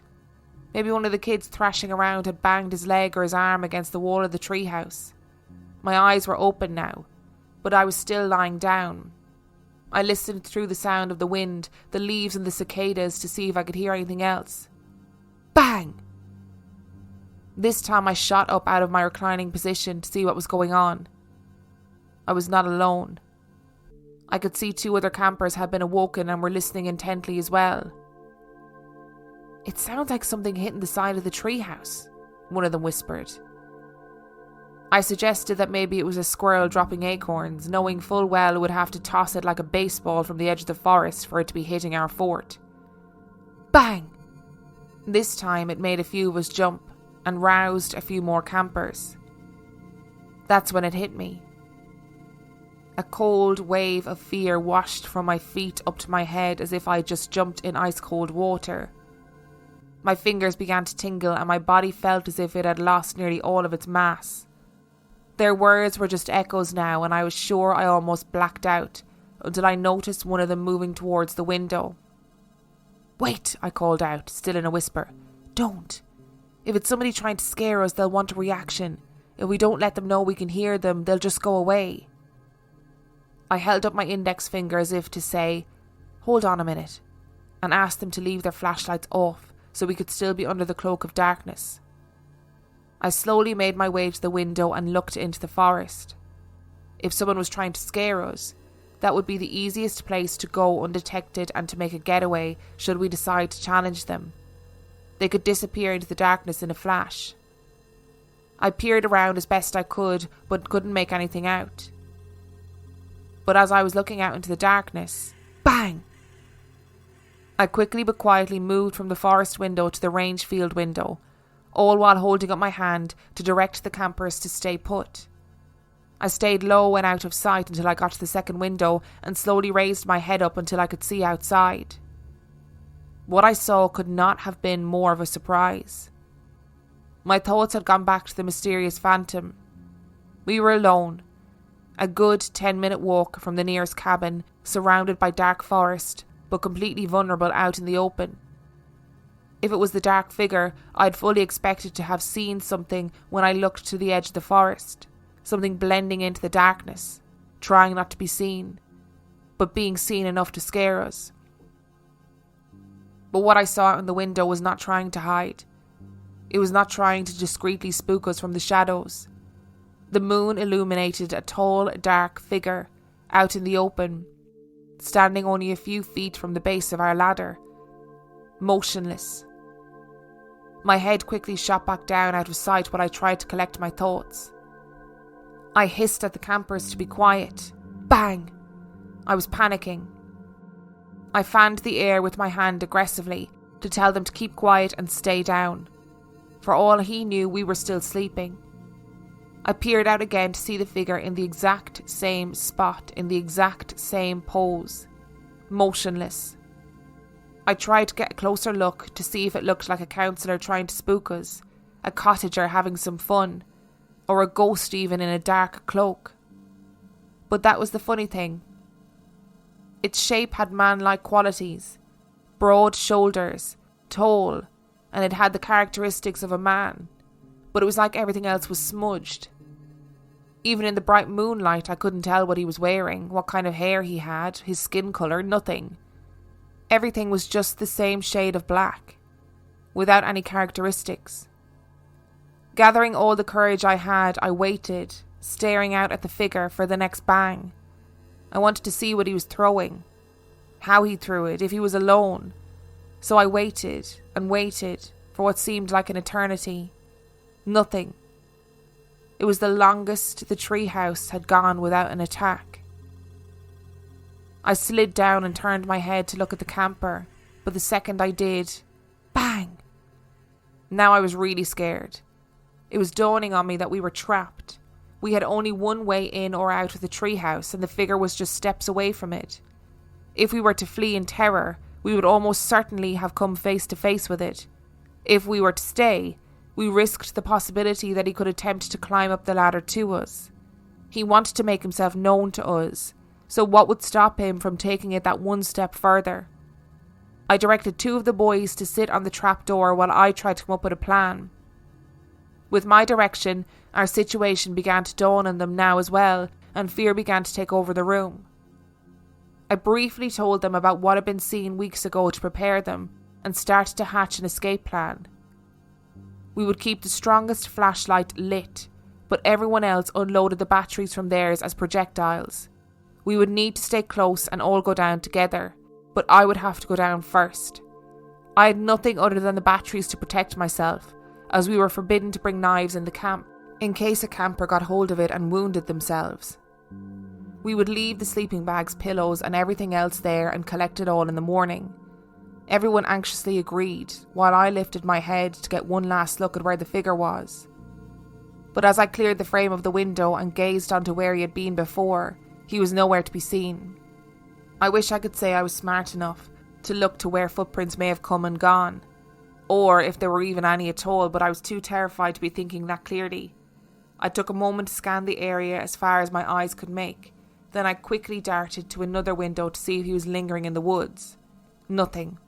Maybe one of the kids thrashing around had banged his leg or his arm against the wall of the treehouse. My eyes were open now, but I was still lying down. I listened through the sound of the wind, the leaves and the cicadas to see if I could hear anything else. Bang! This time I shot up out of my reclining position to see what was going on. I was not alone. I could see 2 other campers had been awoken and were listening intently as well. It sounds like something hitting the side of the treehouse, one of them whispered. I suggested that maybe it was a squirrel dropping acorns, knowing full well it would have to toss it like a baseball from the edge of the forest for it to be hitting our fort. Bang! This time it made a few of us jump and roused a few more campers. That's when it hit me. A cold wave of fear washed from my feet up to my head as if I had just jumped in ice-cold water. My fingers began to tingle and my body felt as if it had lost nearly all of its mass. Their words were just echoes now, and I was sure I almost blacked out until I noticed one of them moving towards the window. "Wait," I called out, still in a whisper. "Don't. If it's somebody trying to scare us, they'll want a reaction. If we don't let them know we can hear them, they'll just go away." I held up my index finger as if to say, "Hold on a minute," and asked them to leave their flashlights off so we could still be under the cloak of darkness. I slowly made my way to the window and looked into the forest. If someone was trying to scare us, that would be the easiest place to go undetected and to make a getaway should we decide to challenge them. They could disappear into the darkness in a flash. I peered around as best I could, but couldn't make anything out. But as I was looking out into the darkness, bang! I quickly but quietly moved from the forest window to the range field window, all while holding up my hand to direct the campers to stay put. I stayed low and out of sight until I got to the second window and slowly raised my head up until I could see outside. What I saw could not have been more of a surprise. My thoughts had gone back to the mysterious phantom. We were alone, a good 10-minute walk from the nearest cabin, surrounded by dark forest, but completely vulnerable out in the open. If it was the dark figure, I'd fully expected to have seen something when I looked to the edge of the forest, something blending into the darkness, trying not to be seen, but being seen enough to scare us. But what I saw out in the window was not trying to hide. It was not trying to discreetly spook us from the shadows. The moon illuminated a tall, dark figure out in the open, standing only a few feet from the base of our ladder, motionless. My head quickly shot back down out of sight while I tried to collect my thoughts. I hissed at the campers to be quiet. Bang! I was panicking. I fanned the air with my hand aggressively to tell them to keep quiet and stay down. For all he knew, we were still sleeping. I peered out again to see the figure in the exact same spot, in the exact same pose, motionless. I tried to get a closer look to see if it looked like a counsellor trying to spook us, a cottager having some fun, or a ghost even in a dark cloak. But that was the funny thing. Its shape had man-like qualities, broad shoulders, tall, and it had the characteristics of a man, but it was like everything else was smudged. Even in the bright moonlight, I couldn't tell what he was wearing, what kind of hair he had, his skin colour, nothing. Everything was just the same shade of black, without any characteristics. Gathering all the courage I had, I waited, staring out at the figure for the next bang. I wanted to see what he was throwing, how he threw it, if he was alone. So I waited and waited for what seemed like an eternity. Nothing. It was the longest the treehouse had gone without an attack. I slid down and turned my head to look at the camper, but the second I did, bang! Now I was really scared. It was dawning on me that we were trapped. We had only one way in or out of the treehouse, and the figure was just steps away from it. If we were to flee in terror, we would almost certainly have come face to face with it. If we were to stay, we risked the possibility that he could attempt to climb up the ladder to us. He wanted to make himself known to us, so what would stop him from taking it that one step further? I directed two of the boys to sit on the trapdoor while I tried to come up with a plan. With my direction, our situation began to dawn on them now as well, and fear began to take over the room. I briefly told them about what had been seen weeks ago to prepare them, and started to hatch an escape plan. We would keep the strongest flashlight lit, but everyone else unloaded the batteries from theirs as projectiles. We would need to stay close and all go down together, but I would have to go down first. I had nothing other than the batteries to protect myself, as we were forbidden to bring knives in the camp, in case a camper got hold of it and wounded themselves. We would leave the sleeping bags, pillows and everything else there and collect it all in the morning. Everyone anxiously agreed, while I lifted my head to get one last look at where the figure was. But as I cleared the frame of the window and gazed onto where he had been before, he was nowhere to be seen. I wish I could say I was smart enough to look to where footprints may have come and gone, or if there were even any at all, but I was too terrified to be thinking that clearly. I took a moment to scan the area as far as my eyes could make, then I quickly darted to another window to see if he was lingering in the woods. Nothing.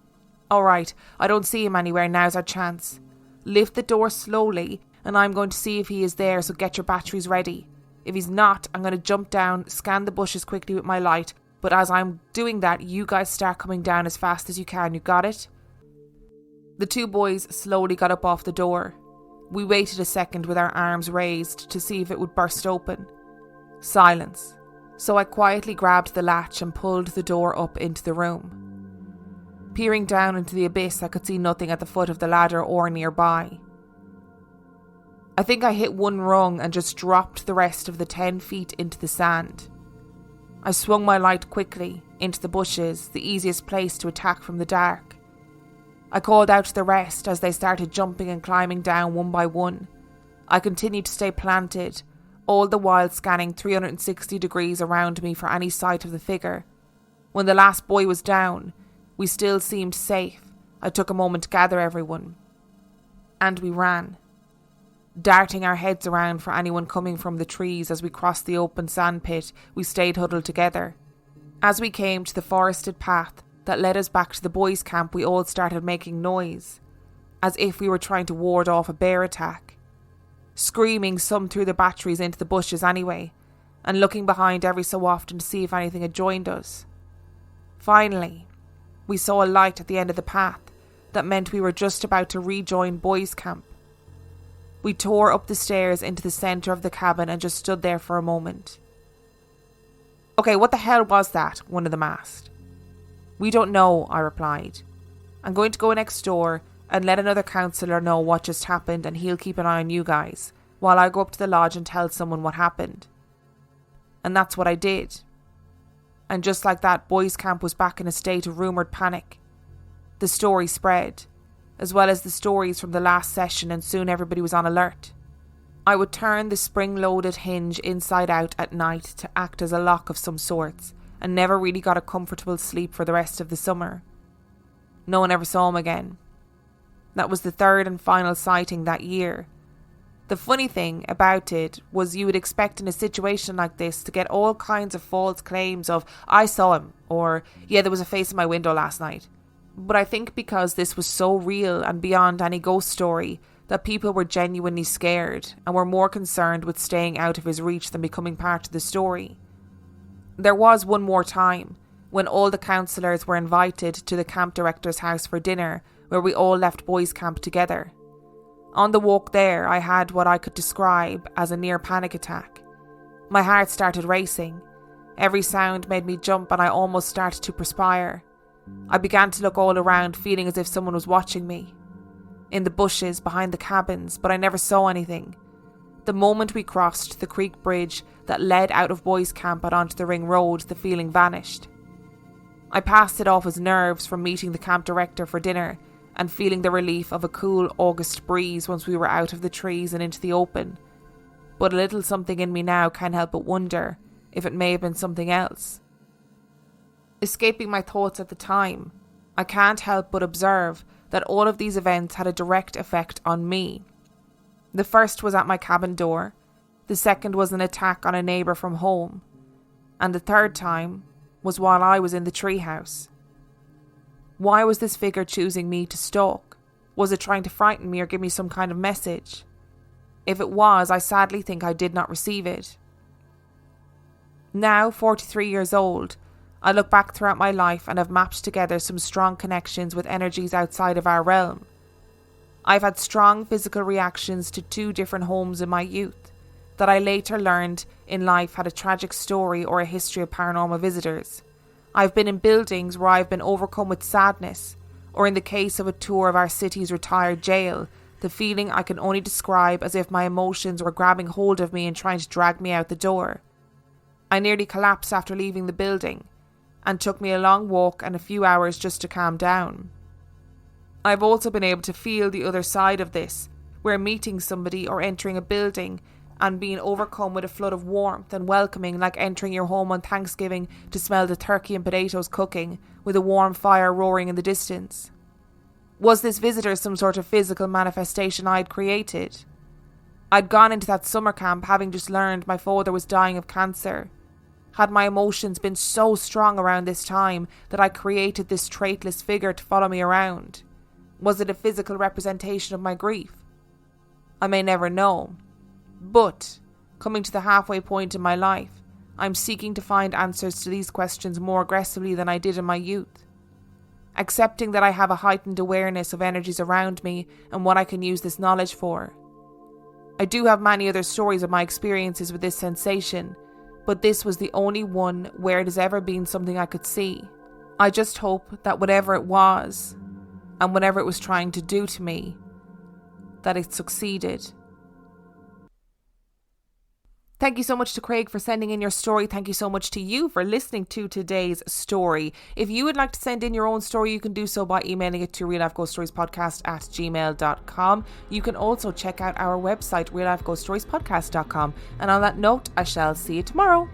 Alright, I don't see him anywhere, now's our chance. Lift the door slowly and I'm going to see if he is there, so get your batteries ready. If he's not, I'm going to jump down, scan the bushes quickly with my light, but as I'm doing that, you guys start coming down as fast as you can, you got it? The two boys slowly got up off the door. We waited a second with our arms raised to see if it would burst open. Silence. So I quietly grabbed the latch and pulled the door up into the room. Peering down into the abyss, I could see nothing at the foot of the ladder or nearby. I think I hit one rung and just dropped the rest of the 10 feet into the sand. I swung my light quickly into the bushes, the easiest place to attack from the dark. I called out to the rest as they started jumping and climbing down one by one. I continued to stay planted, all the while scanning 360 degrees around me for any sight of the figure. When the last boy was down, we still seemed safe. I took a moment to gather everyone. And we ran, darting our heads around for anyone coming from the trees. As we crossed the open sandpit, we stayed huddled together. As we came to the forested path that led us back to the boys' camp, we all started making noise, as if we were trying to ward off a bear attack. Screaming, some threw the batteries into the bushes anyway, and looking behind every so often to see if anything had joined us. Finally, we saw a light at the end of the path that meant we were just about to rejoin boys' camp. We tore up the stairs into the centre of the cabin and just stood there for a moment. "Okay, what the hell was that?" one of them asked. "We don't know," I replied. "I'm going to go next door and let another counsellor know what just happened, and he'll keep an eye on you guys, while I go up to the lodge and tell someone what happened." And that's what I did. And just like that, boys' camp was back in a state of rumoured panic. The story spread, as well as the stories from the last session, and soon everybody was on alert. I would turn the spring-loaded hinge inside out at night to act as a lock of some sorts, and never really got a comfortable sleep for the rest of the summer. No one ever saw him again. That was the third and final sighting that year. The funny thing about it was you would expect in a situation like this to get all kinds of false claims of, "I saw him," or "Yeah, there was a face in my window last night." But I think because this was so real and beyond any ghost story, that people were genuinely scared and were more concerned with staying out of his reach than becoming part of the story. There was one more time, when all the counsellors were invited to the camp director's house for dinner, where we all left boys' camp together. On the walk there, I had what I could describe as a near panic attack. My heart started racing. Every sound made me jump and I almost started to perspire. I began to look all around, feeling as if someone was watching me. In the bushes, behind the cabins, but I never saw anything. The moment we crossed the creek bridge that led out of boys' camp and onto the ring road, the feeling vanished. I passed it off as nerves from meeting the camp director for dinner and feeling the relief of a cool August breeze once we were out of the trees and into the open. But a little something in me now can't help but wonder if it may have been something else. Escaping my thoughts at the time, I can't help but observe that all of these events had a direct effect on me. The first was at my cabin door, the second was an attack on a neighbour from home, and the third time was while I was in the treehouse. Why was this figure choosing me to stalk? Was it trying to frighten me or give me some kind of message? If it was, I sadly think I did not receive it. Now, 43 years old, I look back throughout my life and have mapped together some strong connections with energies outside of our realm. I've had strong physical reactions to 2 different homes in my youth that I later learned in life had a tragic story or a history of paranormal visitors. I've been in buildings where I've been overcome with sadness, or in the case of a tour of our city's retired jail, the feeling I can only describe as if my emotions were grabbing hold of me and trying to drag me out the door. I nearly collapsed after leaving the building, and took me a long walk and a few hours just to calm down. I've also been able to feel the other side of this, where meeting somebody or entering a building and being overcome with a flood of warmth and welcoming, like entering your home on Thanksgiving to smell the turkey and potatoes cooking, with a warm fire roaring in the distance. Was this visitor some sort of physical manifestation I'd created? I'd gone into that summer camp having just learned my father was dying of cancer. Had my emotions been so strong around this time that I created this traitless figure to follow me around? Was it a physical representation of my grief? I may never know. But, coming to the halfway point in my life, I'm seeking to find answers to these questions more aggressively than I did in my youth. Accepting that I have a heightened awareness of energies around me and what I can use this knowledge for. I do have many other stories of my experiences with this sensation, but this was the only one where it has ever been something I could see. I just hope that whatever it was, and whatever it was trying to do to me, that it succeeded. Thank you so much to Craig for sending in your story. Thank you so much to you for listening to today's story. If you would like to send in your own story, you can do so by emailing it to reallifeghoststoriespodcast@gmail.com. You can also check out our website, reallifeghoststoriespodcast.com. And on that note, I shall see you tomorrow.